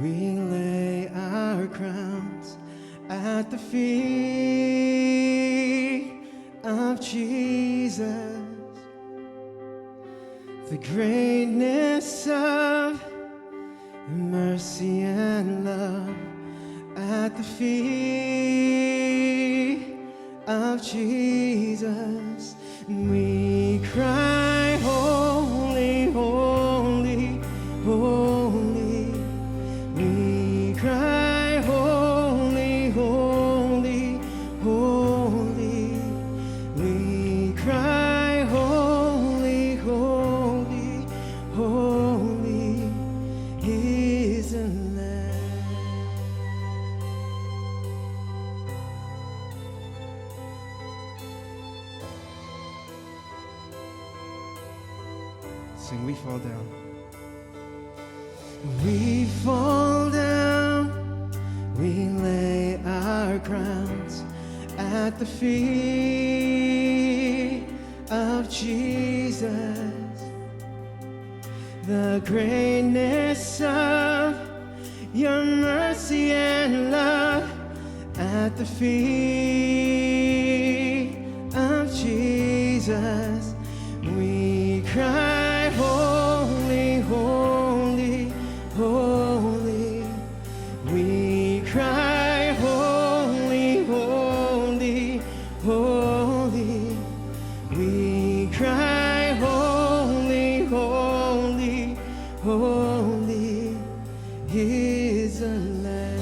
We lay our crowns at the feet of Jesus. The greatness of mercy and love at the feet of Jesus. We cry, holy, holy, holy. We cry, holy, holy, holy. We cry, holy, holy, holy is the Lamb. Sing, we fall down. We fall down, we lay our crowns at the feet of Jesus. The greatness of your mercy and love at the feet of Jesus. We cry, holy, holy, holy. We cry, holy, holy, holy. We cry, holy, holy, holy is the Lamb.